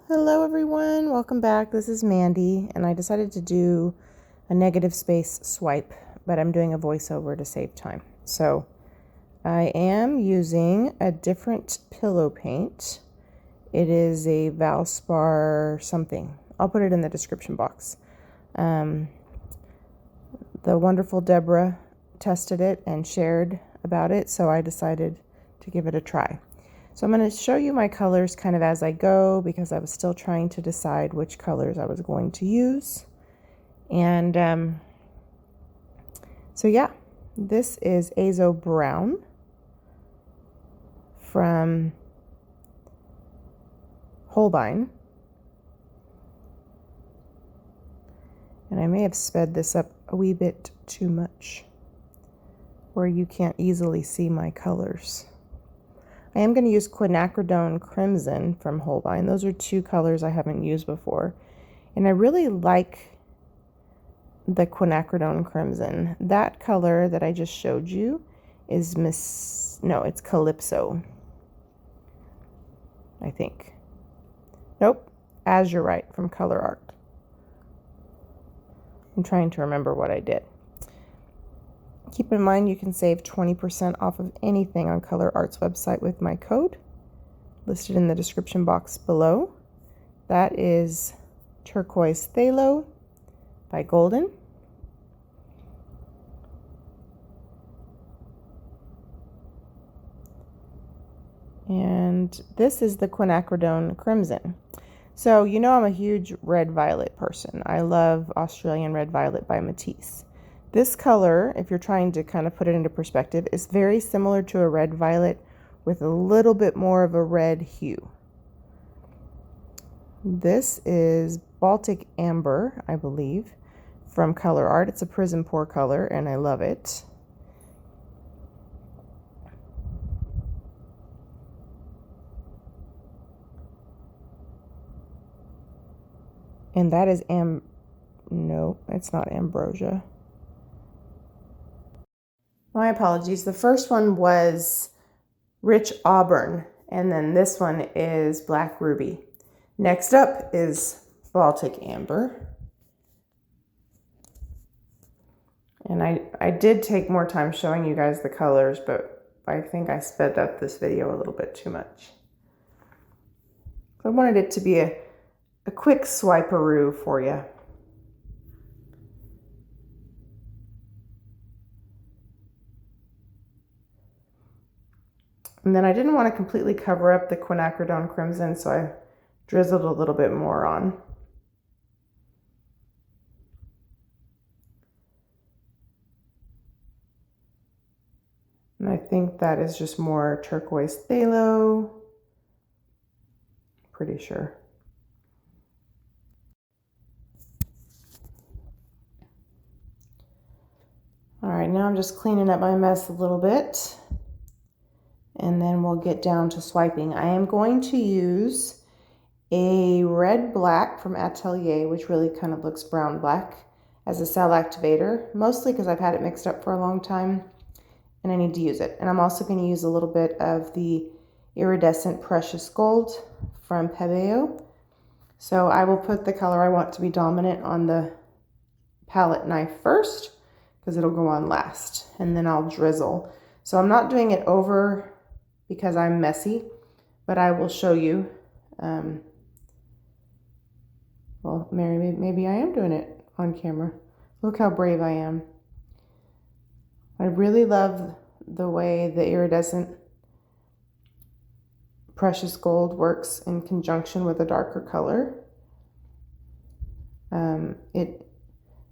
Hello everyone, welcome back. This is Mandy, and I decided to do a negative space swipe, but I'm doing a voiceover to save time. So I am using a different pillow paint. It is a Valspar something. I'll put it in the description box. The wonderful Deborah tested it and shared about it, so I decided to give it a try. So I'm going to show you my colors kind of as I go because I was still trying to decide which colors I was going to use. And so yeah, this is Azo Brown from Holbein. And I may have sped this up a wee bit too much where you can't easily see my colors. I am going to use Quinacridone Crimson from Holbein. Those are two colors I haven't used before. And I really like the Quinacridone Crimson. That color that I just showed you is it's Calypso, I think. Nope, Azurite from Colourarte. I'm trying to remember what I did. Keep in mind you can save 20% off of anything on Colourarte's website with my code listed in the description box below. That is Turquoise Pthalo by Glidden. And this is the Quinacridone Crimson. So you know I'm a huge red violet person. I love Australian Red Violet by Matisse. This color, if you're trying to kind of put it into perspective, is very similar to a red violet with a little bit more of a red hue. This is Baltic Amber, I believe, from Colourarte. It's a PrizmPour color, and I love it. And that is no, it's not ambrosia. My apologies. The first one was Rich Auburn, and then this one is Black Ruby. Next up is Baltic Amber. And I did take more time showing you guys the colors, but I think I sped up this video a little bit too much. I wanted it to be a quick swiperoo for you. And then I didn't want to completely cover up the Quinacridone Crimson, so I drizzled a little bit more on. And I think that is just more Turquoise Pthalo. Pretty sure. All right, now I'm just cleaning up my mess a little bit. And then we'll get down to swiping. I am going to use a red black from Atelier, which really kind of looks brown black, as a cell activator, mostly because I've had it mixed up for a long time and I need to use it. And I'm also going to use a little bit of the Iridescent Precious Gold from Pebeo. So I will put the color I want to be dominant on the palette knife first, because it'll go on last, and then I'll drizzle. So I'm not doing it over because I'm messy, but I will show you. Well, Mary, maybe I am doing it on camera. Look how brave I am. I really love the way the Iridescent Precious Gold works in conjunction with a darker color.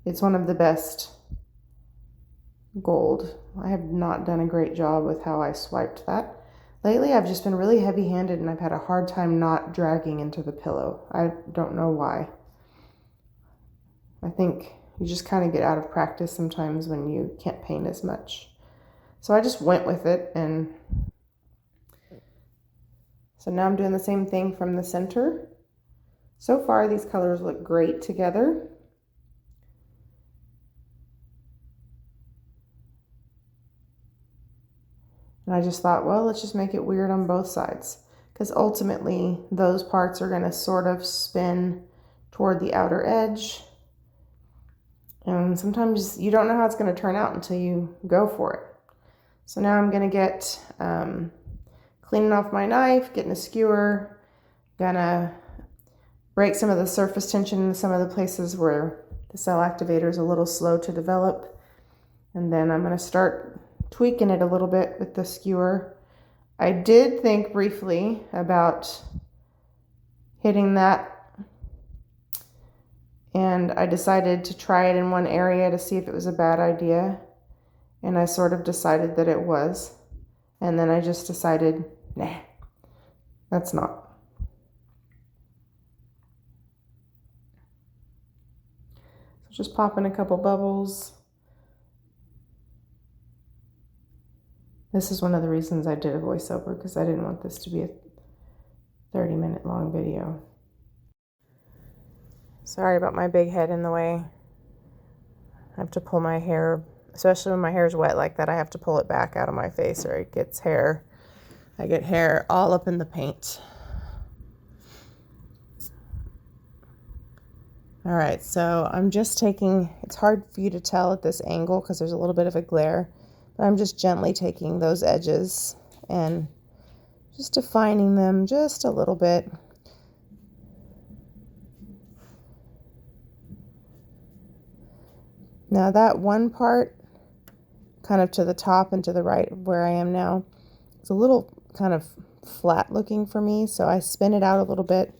It's one of the best gold. I have not done a great job with how I swiped that. Lately, I've just been really heavy-handed and I've had a hard time not dragging into the pillow. I don't know why. I think you just kind of get out of practice sometimes when you can't paint as much. So I just went with it, and so now I'm doing the same thing from the center. So far, these colors look great together. And I just thought, well, let's just make it weird on both sides. because ultimately those parts are going to sort of spin toward the outer edge. And sometimes you don't know how it's going to turn out until you go for it. So now I'm going to get cleaning off my knife, getting a skewer, gonna break some of the surface tension in some of the places where the cell activator is a little slow to develop. And then I'm going to start tweaking it a little bit with the skewer. I did think briefly about hitting that, and I decided to try it in one area to see if it was a bad idea. And I sort of decided that it was. And then I just decided, nah, that's not. So just pop in a couple bubbles. This is one of the reasons I did a voiceover, because I didn't want this to be a 30-minute long video. Sorry about my big head in the way. I have to pull my hair, especially when my hair is wet like that, I have to pull it back out of my face or it gets hair. I get hair all up in the paint. All right, so I'm just taking, it's hard for you to tell at this angle because there's a little bit of a glare, but I'm just gently taking those edges and just defining them just a little bit. Now that one part, kind of to the top and to the right of where I am now, it's a little kind of flat looking for me, so I spin it out a little bit.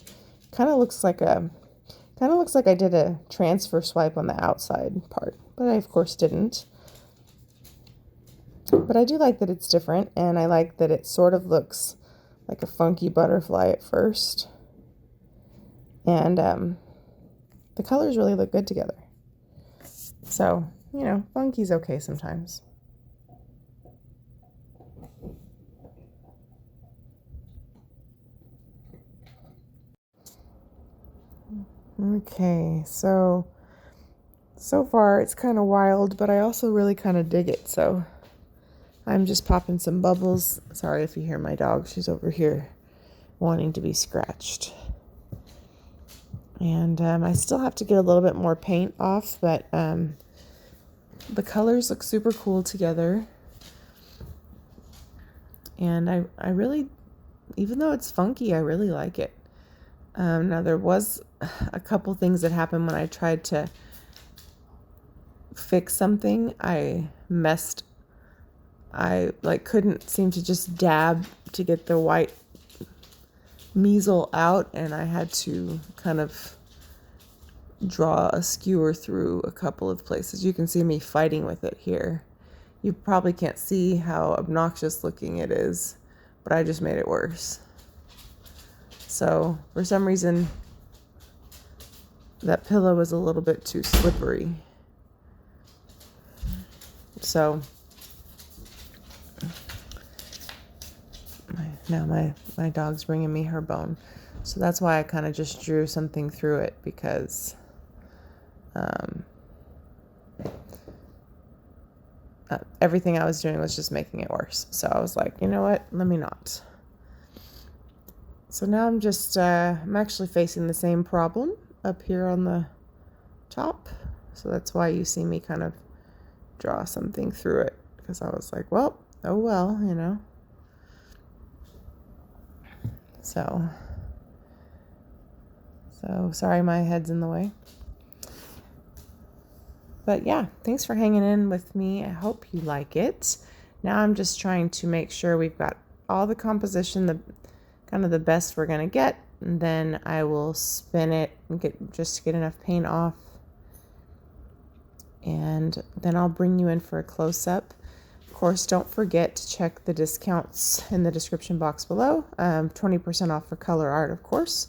Kind of looks like I did a transfer swipe on the outside part, but I of course didn't. But I do like that it's different, and I like that it sort of looks like a funky butterfly at first. And the colors really look good together. So, you know, funky's okay sometimes. Okay, so far it's kind of wild, but I also really kind of dig it. So I'm just popping some bubbles. Sorry if you hear my dog. She's over here wanting to be scratched. And I still have to get a little bit more paint off, but the colors look super cool together. And I really, even though it's funky, I really like it. Now there was a couple things that happened when I tried to fix something. I couldn't seem to just dab to get the white measle out, and I had to kind of draw a skewer through a couple of places. You can see me fighting with it here. You probably can't see how obnoxious looking it is, but I just made it worse. So for some reason that pillow was a little bit too slippery. So now my dog's bringing me her bone. So that's why I kind of just drew something through it, because everything I was doing was just making it worse. So I was like, you know what? Let me not. So now I'm just, I'm actually facing the same problem up here on the top. So that's why you see me kind of draw something through it, because I was like, well, oh well, you know. So sorry my head's in the way. But yeah, thanks for hanging in with me. I hope you like it. Now I'm just trying to make sure we've got all the composition, the kind of the best we're gonna get, and then I will spin it and get enough paint off, and then I'll bring you in for a close-up. Of course, don't forget to check the discounts in the description box below. 20% off for Colourate, of course.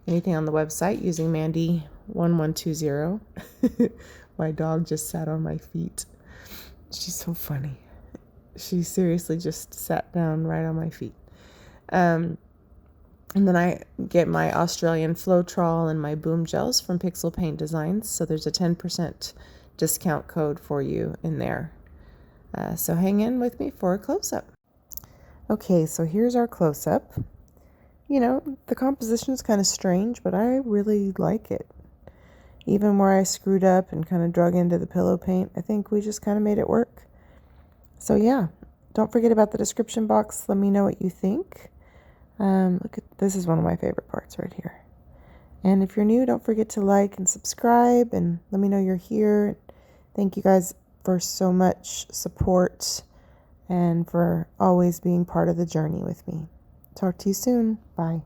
Anything on the website using Mandy1120. My dog just sat on my feet. She's so funny. She seriously just sat down right on my feet. And then I get my Australian Floetrol and my Boom Gels from Pixel Paint Designs. So there's a 10% discount code for you in there. So hang in with me for a close-up. Okay, so here's our close-up. you know, the composition is kind of strange, but I really like it. Even where I screwed up and kind of drug into the pillow paint, I think we just kind of made it work. So yeah, don't forget about the description box. Let me know what you think. Look at this, is one of my favorite parts right here. And if you're new, don't forget to like and subscribe and let me know you're here. Thank you guys for so much support and for always being part of the journey with me. Talk to you soon. Bye.